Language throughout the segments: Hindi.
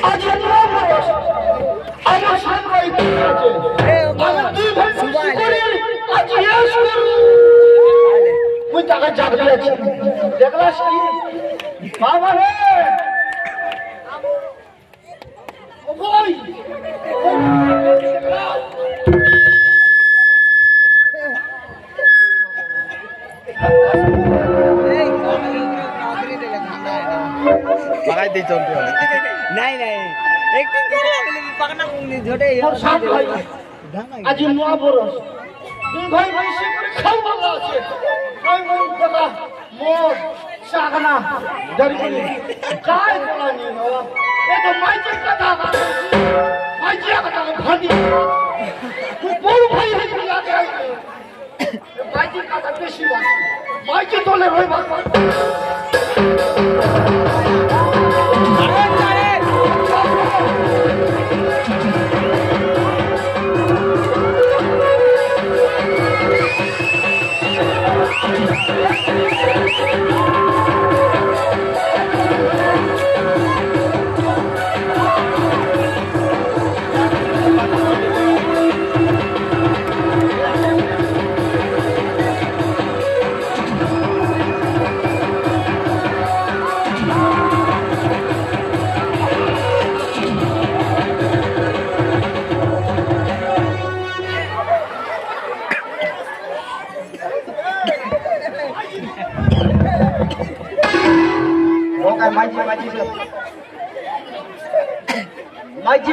आज আমার সামনে আছে আমার দুই ভাই করে আজ ইয়েস করু মুই টাকা জাগলে আছি দেখলাস কি বাবা রে ও ভাই पकाई दे चलते हो नहीं नहीं एक्टिंग कर ला पकना नहीं झोटे और साथ भाई आज नुआ बरस तुम भाई भाई से করে খাও ভালো আছে ভাই ভাই কথা মোর সাগনা দরকারি কাই বলানি বাবা এ তো মাইজি কথা মাইজি কথা ভাদি তুই বড় ভাই হই লাগে মাইজি কথা বেশি আছে মাইজি তোলে রই বাবা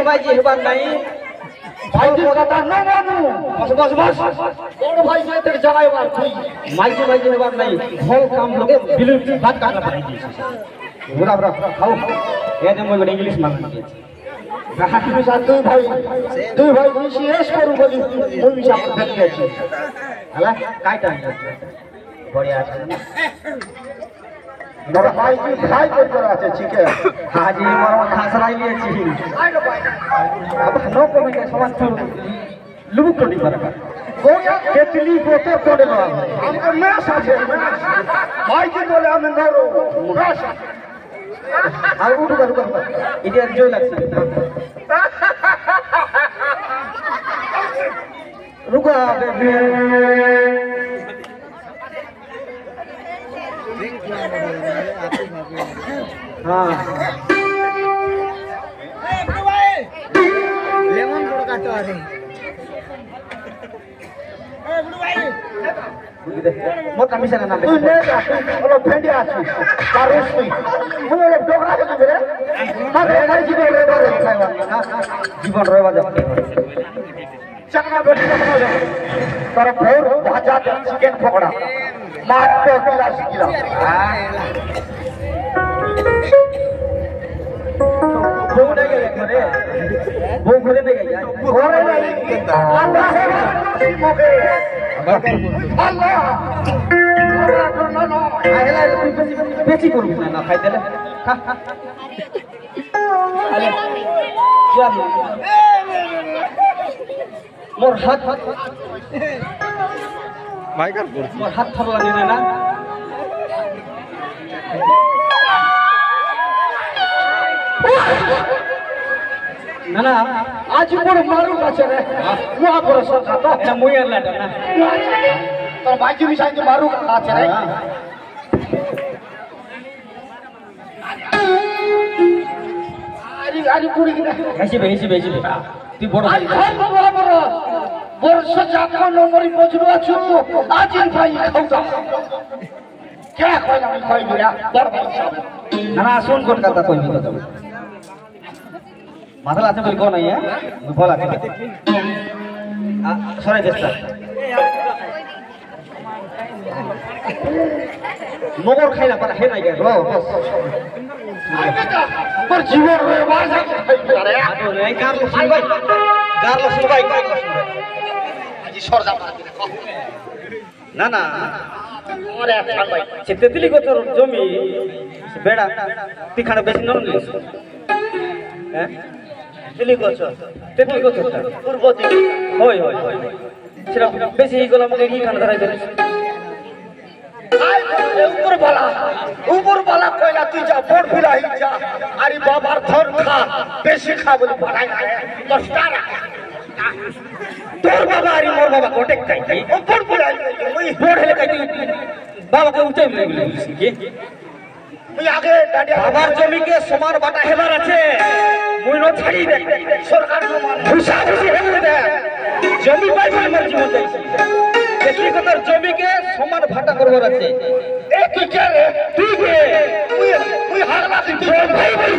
माइजी हेबार नहीं माइजी कथा न मानु बस बस बड़ भाई से तेरे जगाय बार थई माइजी हेबार नहीं होल काम लगे बिल्कुल बात काटला पड़ी बुरा बुरा खाओ ये दे मोय इंग्लिश मांग के गाहक में साथ दुई भाई विशेष करू बोली मोय विचार कर के छी हला काय टाइम बढ़िया আছে मोर भाई की भाई को कर আছে ठीक है हां जी मोर खासराई लिए छी अब नो को में समान लुबु कोडी पर गोया केतली गोते कोडे लो हमको मैं साथे भाई की बोले हम नरो रास आ उठ कर इधर जो लगसी रुको बेबी हाँ लेमन बड़ काटो आ रही मोर कमीशन ना तू ले जा ओलो फेंडी आछी पारोस में मु ओलो डोगरा के बेरे मारे भाई जीवन रहबा रे खाइबा जीवन रहबा दे चकना बेटी बना दे तर भोर भाजा चिकन पकोड़ा मार तो गिलास किला वो नहीं गए घरे वो घरे नहीं गए घरे नहीं अल्लाह है मोके अल्लाह नो नो आला बेची करू ना खाई देले अरे क्या मोर हाथ माइकर मोर हाथ थरला नहीं ना ना ना आज मोर मारू আছে রে মুয়া বড় সরকা তো এটা মুয়ের লাটা না তো বাজি বিছাই তো মারু আছে রে আরে আরে পুরি কি হেসি বেজি তুই বড় ভাই বড় বড় বর্ষ জাতক নম্বরই বজরু আছো আজ ভাই খাওতা কে কইলা আমি কই দিরা বড় ভাই না না শুন কোন কথা কইবি তো মাথালা আছে বলি কোন নাই বল আছে সরে দেস্তা মগর খাইলা পারা হে নাই গে রো বস पर जीवन रे वाजा अरे आतो रे गारलो सुनबाई আজি সর যা না না ওরে থাক ভাই সে তেতলি গোতর জমি বেড়া তিখানে বেশি নন লিস হ্যাঁ তেতলি গোতর পূর্ব দিকে হয় সেটা বেশি গলা মগে কি খানা ধরাই দেন ऊपर वाला कहला तू जा बोर्ड फिला ही जा अरे बाबार थर खा बेसी खा बोली बढ़ाई दस्तारा तोर बाबा अरे मोर बाबा कोटे कहि ऊपर फिला ओई बोर्ड हेले कहि बाबा के ऊंचे ले गेले मुई आगे डाडिया बाबार जमी के समान बाटा हेबार আছে मुई न छाड़ी दे सरकार को मान खुशा खुशी हेले दे जमी पाई बोली मोर जीवन जाईसी देखी कतर जमी के समान भाटा करबर আছে ए तू के रे तू के मुई हारला तू भाई भाई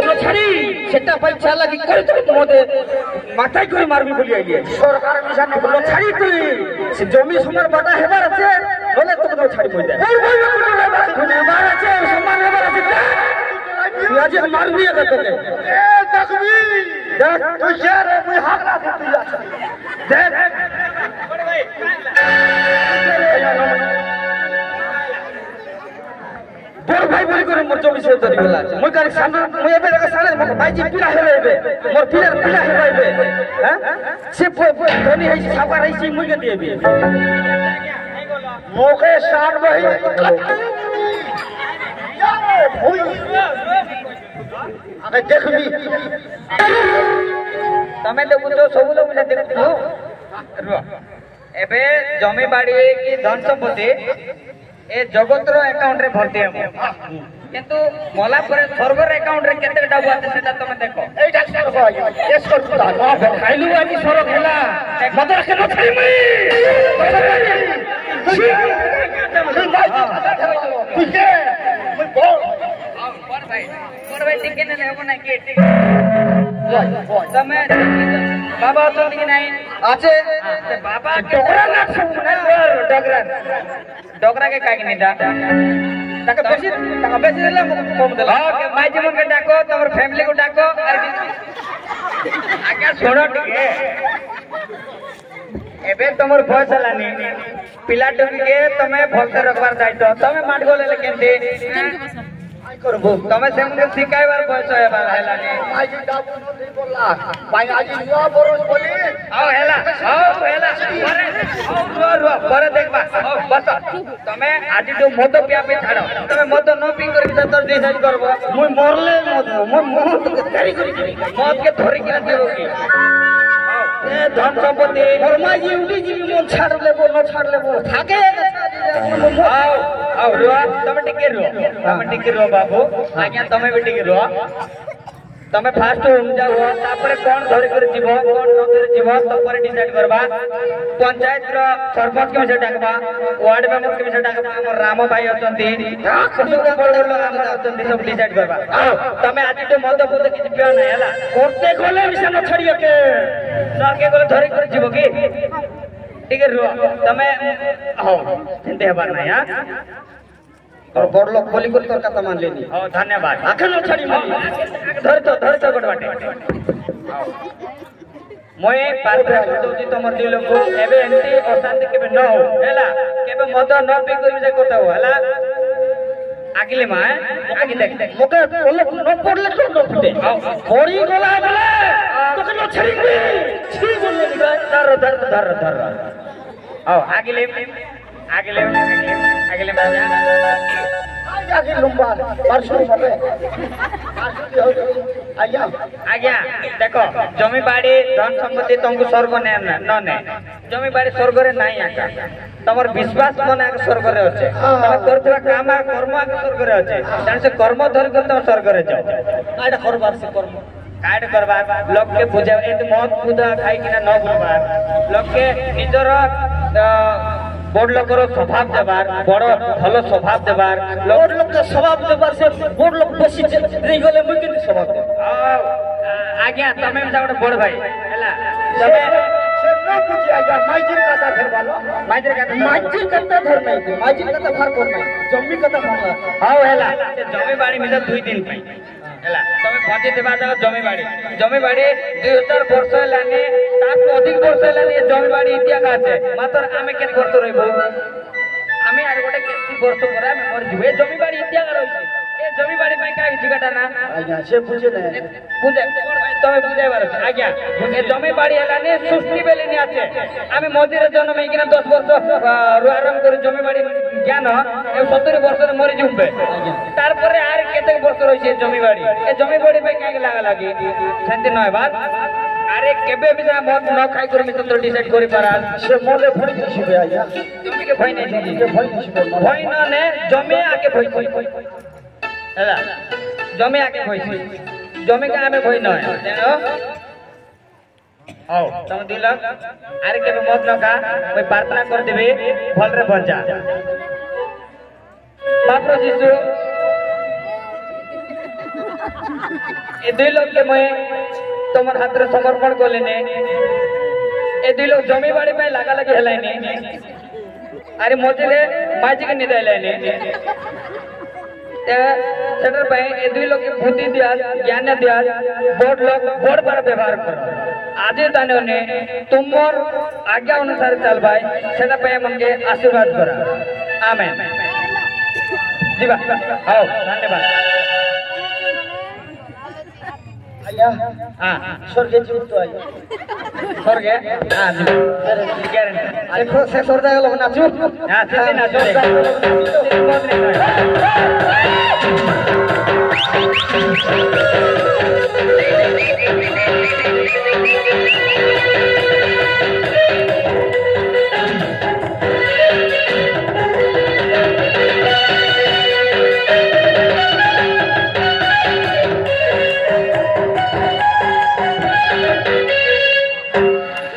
न छाड़ी সেটা পয়সা লাগি কই তুই তোমাদের মাথায় করে মারবি বলি আইলি সরকার মিশন ন ছাড়ি তুই সে জমি সমান বাটা হেবার আছে বলে তোকে তো ছাড়ি কই দে তুই হেবার আছে সমান হেবার আছে তুই আজ মারবি আগে তোকে এ দেখবি দেখ তুই রে মুই হাগলা তুই আছে দেখ বড় ভাই বড় ভাই বলি করে মোর জমি সে ধরি গলা মই কারে সামনে মই এবে দেখা সালে মোর ভাইজি পিলা হেলাইবে মোর পিলার পিলা হেলাইবে হ্যাঁ সে ধনি হইছি সাবার হইছি মই কে দিবি মোকে সার বহি আগে দেখবি તમે দেখু তো সবু লোক মিলে দেখু এবে জমি বাড়ি কি ধন সম্পত্তি ए जगतर अकाउंट रे भरती हम किंतु मला परे सर्वर अकाउंट रे केते डाबु आते सेटा तमे देखो एटा सर हो एस कर सुदा न खाइलु आनी सरक हेला मदर के न छाई मई तुके मैं बोल बड़ भाई टिके ने लेबो ना के तमे बाबा तो टिके नाही আছে बाबा डोगरा ना सुना डोगरा डोगरा के कागी निदा ताका बेसी देला कम देला ओके माई जीवन के डाको तमर फैमिली को डाको आगे छोड़ो टिके एबे तमर बयस हलानी पिला टोकी के तमे भलसे रखबार दायित्व तमे माट गोले केंते करबो तमे सेमके सिखाइबार बयस हेबार हलानी माई जी डाबू न दे बोला माई आज नुआ बरोज बोली आओ हेला परे रो परे देखबा बस तमे आज जो मद पिया पे छाड़ो तमे मद न पी कर के तर डिसाइड करबो मुई मरले मद मुई मोहत के तैयारी करी मद के धरि के देबो की ए धन संपत्ति और माई जी उडी जी मन छाड़ लेबो न छाड़ लेबो थाके आओ रो तमे टिके रो बाबू आज्ञा तमे भी टिके रो तमे फास्ट होम जाओ तापरे कोन धरि कर जीवो कोन न धरि जीवो तपरे डिसाइड करबा पंचायत रो सरपंच के से डाकबा वार्ड मेंबर के से डाकबा हमर राम भाई अतंती बड़ बड़ लोग हमर अतंती सब डिसाइड करबा आओ तमे आज तो मद बोल किछ पियो नै हला कोते गोले विषय न छड़ियो के सर के गोले धरि कर जीवो की ठीक रो तमे आओ चिंता हेबा नै हां और बड़ लोग बोली कर तोर कथा मान लेनी ओ धन्यवाद आखे न छड़ी मारी धर तो गड बाटे मोए पार्टी दोती तमर दिलो को एबे एंटी अशांति केबे न हो हैला केबे मद न पी करि जे कोता हो हैला आगिले मा आगे देख मोके बोले न पड़ले तो न फुटे पड़ी गला बोले तोके न छड़ी छी बोले धर आओ आगिले आगे लंबा परसों मरे आज्ञा देखो जमी बाड़ी धन संपत्ति तुमको स्वर्ग ने न ने जमी बाड़ी स्वर्ग रे नाही आका तमर विश्वास मने स्वर्ग रे अछि तमे करथवा काम कर्म स्वर्ग रे अछि जान से कर्म धर कर तुम स्वर्ग रे जाओ काड करबार से कर्म काड करबार लोग के पूजा एत मौत पूजा खाई किना न बुलबार लोग के निजर बड़ लोकर स्वभाव देबार बड़ भलो स्वभाव देबार बड़ लोग के स्वभाव देबार से बड़ लोग बेसी रही गले मुई के स्वभाव दे आज्ञा तमे जावड बड़ भाई हैला तमे से न पूछी आज्ञा माइजी कथा धरबालो माइजी कथा धर नहीं माइजी कथा फर कर नहीं जम्मी कथा फर हां हैला से जमी बाड़ी मिले 2 दिन पई हैला तमे फजे देबा जाओ जमी बाड़ी 2000 वर्ष लाने ताको अधिक वर्ष लाने जमी बाड़ी इतिहास আছে मात्र आमे केत वर्ष रहिबो आमे आर गोटे केती वर्ष पर आमे मर जिवे जमी बाड़ी इतिहास रहिছে ए जमी बाड़ी में का किछि काटा ना आज्ञा से पूछे ने बुझे तमे बुझाइबार अछि आज्ञा ए जमी बाड़ी हला ने सृष्टि बेले नि आछे आमे मझिरे जन्म में किना 10 वर्ष आराम करे जमी बाड़ी ज्ञान ए 70 वर्ष रे मरि जुबे तार परे आर केते वर्ष रहि छे जमी बाड़ी ए जमी बाड़ी में का लागा लागी सेंति नय बात अरे केबे भी मत न खाई कर मित्र तो डिसाइड करि पाराल से मोले भई दिसिबे आज्ञा जमी के भई नै छी के भई दिसिबे भई न ने जमी आके भई हैला जमी आके भई जमी का आमे भई न जानो आओ तुम दिल अरे केबे मत न का कोई प्रार्थना कर देबे भल रे भल जा बापरो जीसु ए दुई लोग के मैं तमर हाथ रे समर्पण कर लेने ए दुई लोग जमी बाड़ी में लागा लगी हेलाइने अरे मोजले माजी के निदाय लेने ते सेटर पे ए दुई लोग के बुद्धि दिया ज्ञान दिया बोर्ड लोग बोर्ड पर व्यवहार कर आजे ताने ने तुमर आज्ञा अनुसार चल भाई सेटा पे मंगे आशीर्वाद करा आमेन जी बा आओ धन्यवाद आज्ञा हां स्वर्ग जीव तो आज्ञा स्वर्ग हां जी गारंटी देखो से स्वर्ग गेलो नाचू हां से नाचो